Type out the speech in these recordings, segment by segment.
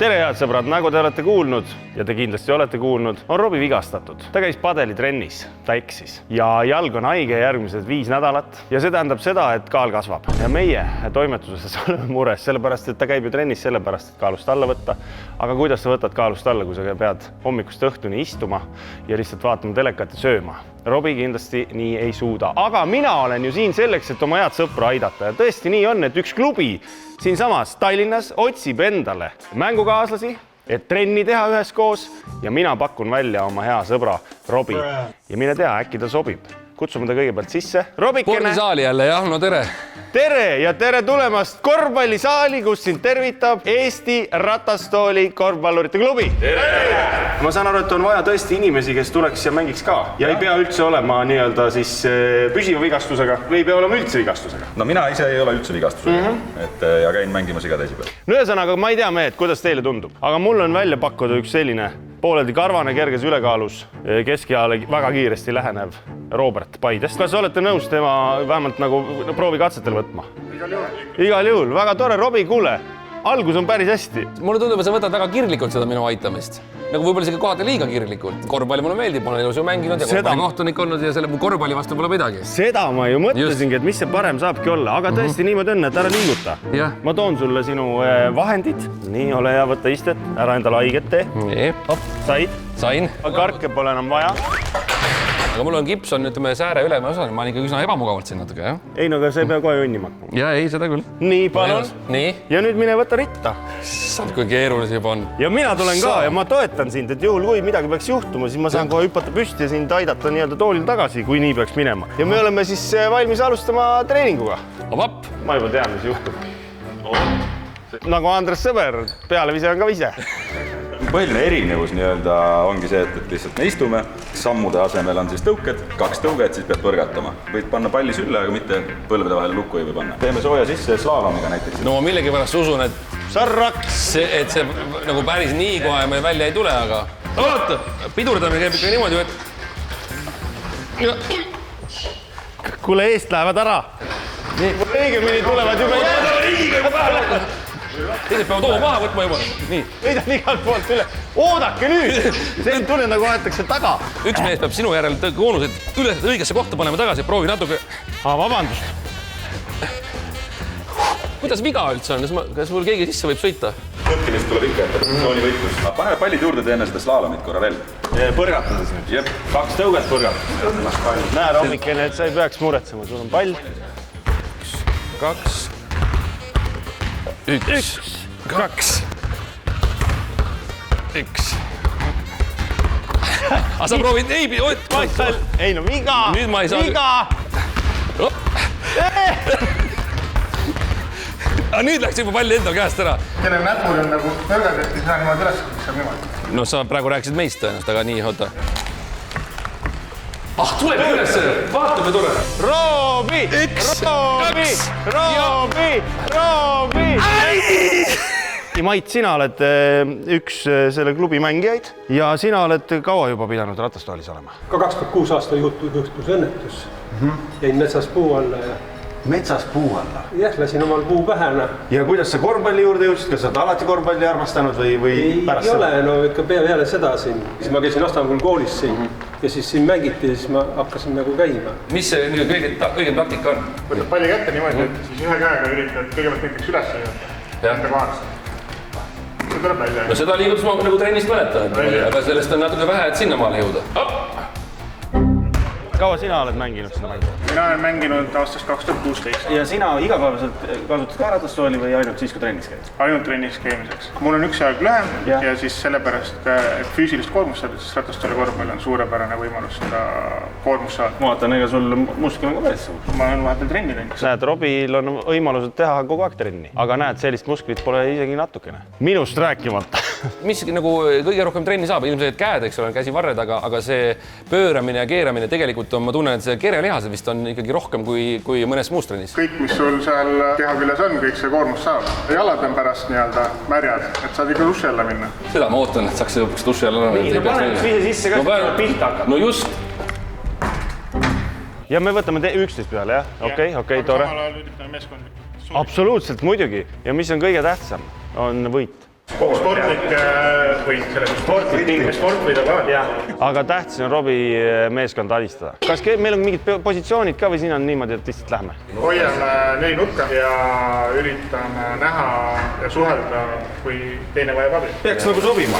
Tere head sõbrad, nagu te olete kuulnud ja te kindlasti olete kuulnud, on Robbie vigastatud. Ta käis padelitrennis, ta eksis ja jalg on haige järgmised 5 nädalat ja see tähendab seda, et kaal kasvab. Ja meie toimetuses oleme mures, sellepärast et ta käib ju trennis sellepärast, et kaalust alla võtta. Aga kuidas sa võtad kaalust alla, kui sa pead hommikust õhtuni istuma ja lihtsalt vaatama telekat ja sööma? Robbie kindlasti nii ei suuda, aga mina olen ju siin selleks, et oma head sõpra aidata ja tõesti nii on, et üks klubi siinsamas Tallinnas otsib endale mängukaaslasi, et trenni teha üheskoos ja mina pakun välja oma hea sõbra Robbie ja mine tea, äkki ta sobib. Kutsume ta kõigepealt sisse. Robikene! Spordisaali jälle, jah, no tere! Tere ja tere tulemast korvpallisaali, kus sind tervitab Eesti Ratastooli korvpallurite klubi. Tere! Ma saan aru, et on vaja tõesti inimesi, kes tuleks ja mängiks ka. Ja ei pea üldse olema nii-öelda siis püsiva vigastusega või ei pea olema üldse vigastusega. No mina ise ei ole üldse vigastusega, ja käin mängimas iga teisipäev. No ühesõnaga, ma ei tea, mehed, kuidas teile tundub, aga mul on välja pakkuda üks selline pooleldi karvane, kerges ülekaalus, keskjale väga kiiresti lähenev Robert Paidest. Kas olete nõus tema vähemalt nagu proovikatsetel võtma? Igal juhul. Väga tore, Robbie, kuule, algus on päris hästi. Mulle tundub, et sa võtad väga kirglikult seda minu aitamist. Nagu võib-olla isegi kohati liiga kirglikult. Korvpalli mulle meeldib, ma olen elus ju mänginud ja korvpallikohtunik olnud ja selle korvpalli vastu pole midagi. Seda ma ju mõtlesingi, et mis see parem saabki olla, aga tõesti niimoodi on, et ära liiguta. Ma toon sulle sinu vahendid. Nii, ole hea, võtta istet, ära endale haiget tee. Nii, Said? Sain. Karke pole enam vaja. Aga mul on kips on, ütleme, sääre ülema osa, ma olen ikka üsna ebamugavalt siin natuke, jah? Ei, no aga sa ei pea kohe õnnima. Ja ei, seda küll. Nii, palun. Nii. Ja nüüd mine võtta ritta. Saad, kui keeruline juba on. Ja mina tulen ka ja ma toetan sind, et juhul kui midagi peaks juhtuma, siis ma saan kohe hüpata püsti ja sind aidata nii-öelda toolil tagasi, kui nii peaks minema. Ja me oleme siis valmis alustama treeninguga. Vapp. Ma juba tean, mis juhtub. Nagu Andres Sõber, pealevise on ka vise. Põhiline erinevus nii-öelda ongi see, et lihtsalt me istume, sammude asemel on siis tõuked, 2 tõuget, siis pead põrgatama. Võid panna palli sülle, aga mitte põlvede vahele lukku ei või panna. Teeme sooja sisse slaalomiga näiteks. No ma millegipärast usun, et see nagu päris nii kohe meil välja ei tule, aga oota, pidurdamine käib ikka niimoodi, et kuule, eest lähevad ära. Õigemini tulevad juba jääda. Teised peavad oma maha võtma juba. Nii. Võidan igalt poolt üle. Oodake nüüd! See ei tule nagu aetakse taga. Üks mees peab sinu järel koonused üles õigesse kohta panema tagasi. Proovi natuke. Vabandust. Kuidas viga üldse on? Kas mul keegi sisse võib sõita? Kõtkimist tuleb ikka, et positsiooni võitlus. Paneme pallid juurde, teeme seda slaalomit korra veel. Põrgatades nüüd. Jep. 2 tõuget põrgatades. Näe, Robbikene, et sa ei peaks muretsema. Sul on pall. 2. 1, 2, 1. Aga sa proovid, ei no viga! Nüüd ma ei saa... Viga! Aga nüüd läks juba palli endal käest ära. Kellel näpul on nagu tõrgad, et ei saa niimoodi üles, kus saab niimoodi. No sa praegu rääkisid meist tõenäoliselt, aga nii, oota. Tuleb üles, vaatame tore. Robbie! 1, 2! Mait, sina oled üks selle klubi mängijaid ja sina oled kaua juba pidanud ratastoolis olema? Ka 2006 aasta juhtus õnnetus. Jäin metsas puu alla ja... Metsas puu alla? Jah, lasin omal puu pähena. Ja kuidas sa korvpalli juurde jõudsid? Kas sa oled alati korvpalli armastanud või pärast seda? Ei ole, no ikka peale seda siin. Siis ma käisin Astangul koolis siin ja siis siin mängiti ja siis ma hakkasin nagu käima. Mis see kõige praktika on? Võtad palli kätte niimoodi, et siis ühe käega üritad kõigepealt näiteks üles ja enda kohaks. See tuleb välja. No seda liigutus ma nagu trennist mäletan, aga sellest on natuke vähe, et sinna maale jõuda. Kaua sina oled mänginud seda mängu? Mina olen mänginud aastast 2016. Ja sina igapäevaselt kasutad ka ratastooli või ainult siis, kui trennis käid? Ainult trennis käimiseks. Mul on üks aeg lühem ja siis sellepärast, et füüsilist koormust saada, siis ratastooli korvpall on suurepärane võimalus seda koormust saada. Ma vaatan, ega sul muskil on ka päris suur. Ma olen vahepeal trenni teinud. Näed, Robbil on võimalused teha kogu aeg trenni, aga näed, sellist musklit pole isegi natukene. Minust rääkimata. Mis nagu kõige rohkem trenni saab? Ilmselt käed, eks ole, käsi varred, aga see pööramine ja keeramine tegelikult on, ma tunnen, et see kerelihased vist on ikkagi rohkem kui mõnes muus trennis. Kõik, mis sul seal keha küljes on, kõik see koormus saab. Jalad on pärast nii-öelda märjad, et saad ikka duši alla minna. Seda ma ootan, et saaks lõpuks duši alla olla. Nii, no pane üks viise sisse ka, et pihta hakkab. No just. Ja me võtame 11 peale, jah? Okei, tore. Samal ajal üritame meeskondlikult. Absoluutselt, muidugi. Ja mis on kõige tähtsam, on võit. sportlik võit, sport võidab alati. aga tähtis on Robbie meeskonda alistada. Kas meil on mingid positsioonid ka või siin on niimoodi, et lihtsalt lähme? Hoiame 4 nurka ja üritame näha ja suhelda, kui teine vajab abi. Peaks nagu sobima.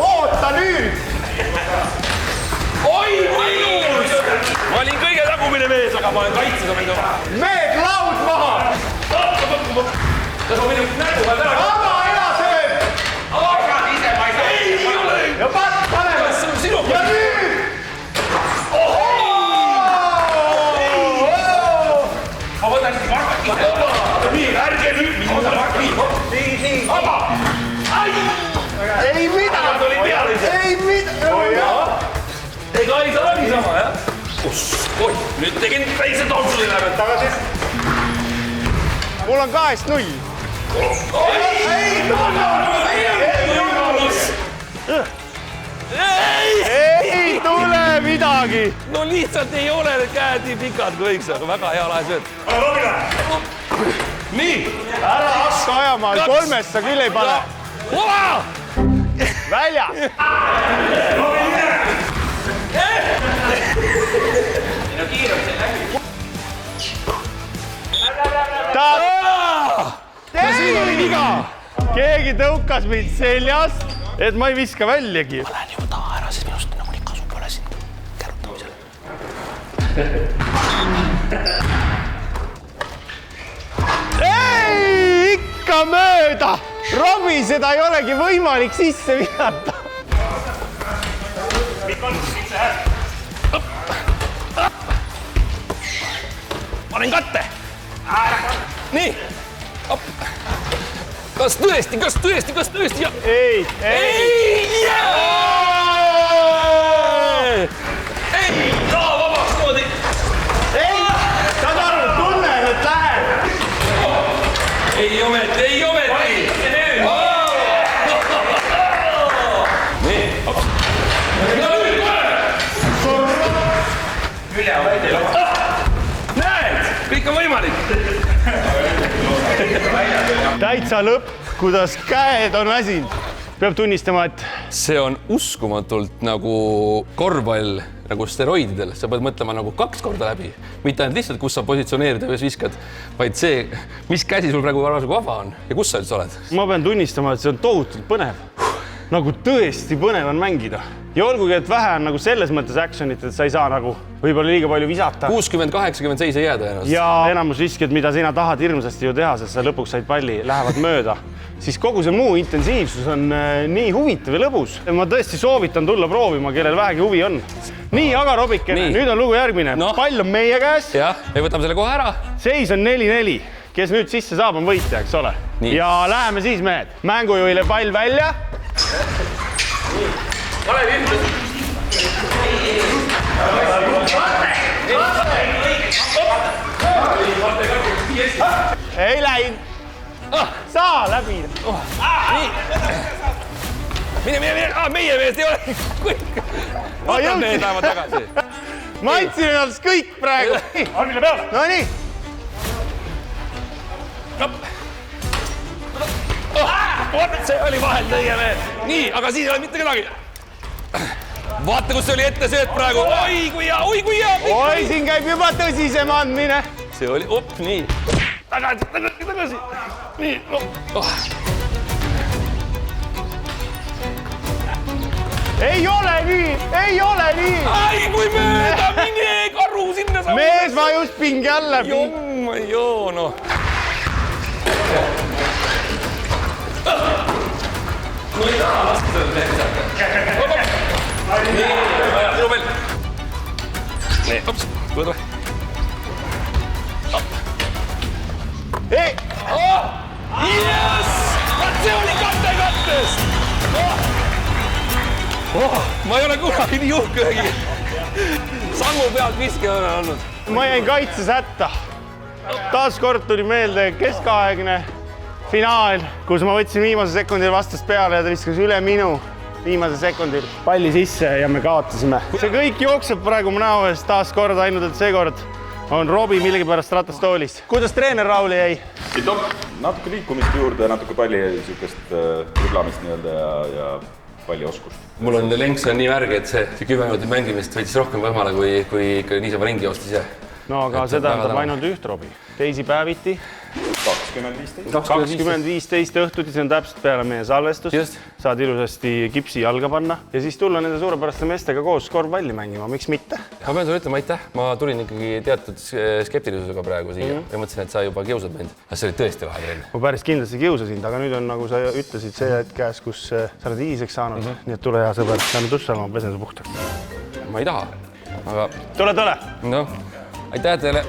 Oota nüüd! Oi, mõjus! Ma olin kõige tagumine mees, aga ma olen kaitses. Meed laud maha! Kas ma võin nägu pealt ära? Ava ära sööb! Ise ma ei saa. Ei ole! Ja pane! See on sinu Ja nüüd! Ma võtan siis markaki. Nii, ärge nüüd. Nii. Ava! Ei midagi! Ei midagi! Ega ei saa niisama, jah? Oi, nüüd tegin väikse tolsu üle. Tagasi. Mul on 2-0. Ei tule midagi! No lihtsalt ei ole need käed nii pikad kui võiks, aga väga hea lahe sööt. Nii! Ära hakka ajama, 3-st sa küll ei pane. Välja! Siin oli viga! Keegi tõukas mind seljast, et ma ei viska väljagi. Ma lähen juba taha ära, siis minust nagu nii kasu pole siin kärutamisel. Ei, ikka mööda! Robbie, seda ei olegi võimalik sisse visata. Panen katte! Nii! Kas tõesti? Ei! Ei! Vabaks moodi! Ei! Saad aru, tunnen, et läheb! Ei ometi! Nii! Näed! Kõik on võimalik! Täitsa lõpp, kuidas käed on väsinud. Peab tunnistama, et See on uskumatult nagu korvpall nagu steroididel. Sa pead mõtlema nagu 2 korda läbi. Mitte ainult lihtsalt, kus sa positsioneerid ja viskad, vaid see, mis käsi sul praegu vaba on ja kus sa üldse oled. ma pean tunnistama, et see on tohutult põnev. Nagu tõesti põnev on mängida. Ja olgugi, et vähe on nagu selles mõttes actionit, et sa ei saa nagu võib-olla liiga palju visata. 60-80 seis ei jää tõenäoliselt. Ja enamus visked, mida sina tahad hirmsasti ju teha, sest sa lõpuks said palli, lähevad mööda. Siis kogu see muu intensiivsus on nii huvitav ja lõbus. Ma tõesti soovitan tulla proovima, kellel vähegi huvi on. Nii, aga Robikene, nüüd on lugu järgmine. No. Pall on meie käes. Jah, me võtame selle kohe ära. Seis on 4-4. Kes nüüd sisse saab, on võitja, eks ole. Nii. Ja läheme siis, mehed. Mängujuhile pall välja. Ei läinud. Saa läbi. Mine. Meie meest ei ole. Võtame need lähevad tagasi. Ma andsin ennast kõik praegu. Arvile peale. No nii. See oli vahel teie mees. Nii, aga siin ei ole mitte kedagi. Vaata, kus see oli ette sööt praegu. Oi, kui hea. Oi, siin käib juba tõsisem andmine. See oli, nii. Tagasi. Nii, Ei ole nii. Ai, kui mööda, mine karu sinna. Mees vajus pinge alla. Joo, noh. No ei taha lasta selle mees. Sinu veel. Nii, hops, võta. Ei. Yes! See oli kattest! Ma ei ole kunagi nii uhke ühegi sangu pealt viske olnud. Ma jäin kaitses hätta. Taaskord tuli meelde keskaegne finaal, kus ma võtsin viimase sekundil vastast peale ja ta viskas üle minu. viimasel sekundil palli sisse ja me kaotasime. See kõik jookseb praegu mu näo eest taas kord, ainult et seekord on Robbie millegipärast ratastoolis. Kuidas treener Rauli jäi? Natuke liikumist juurde, natuke palli niisugust rüblamist nii-öelda ja pallioskust. Mul on lenks on nii värge, et see 10 minutit mängimist võitis rohkem võimale, kui ikka niisama ringi joostis ise. No aga see tähendab ainult üht, Robbie. Teisipäeviti 20.15 õhtuti, see on täpselt peale meie salvestust. Saad ilusasti kipsi jalga panna ja siis tulla nende suurepäraste meestega koos korvpalli mängima, miks mitte? Ma pean sulle ütlema aitäh, ma tulin ikkagi teatud skeptilisusega praegu siia ja mõtlesin, et sa juba kiusad mind. See oli tõesti lahe trenn. Ma päris kindlasti kiusasin, aga nüüd on, nagu sa ütlesid, see hetk käes, kus sa oled hiiseks saanud. Nii et tule hea sõber, lähme tussama, pesen su puhtaks. Ma ei taha, aga... Tule! Noh, aitäh teile!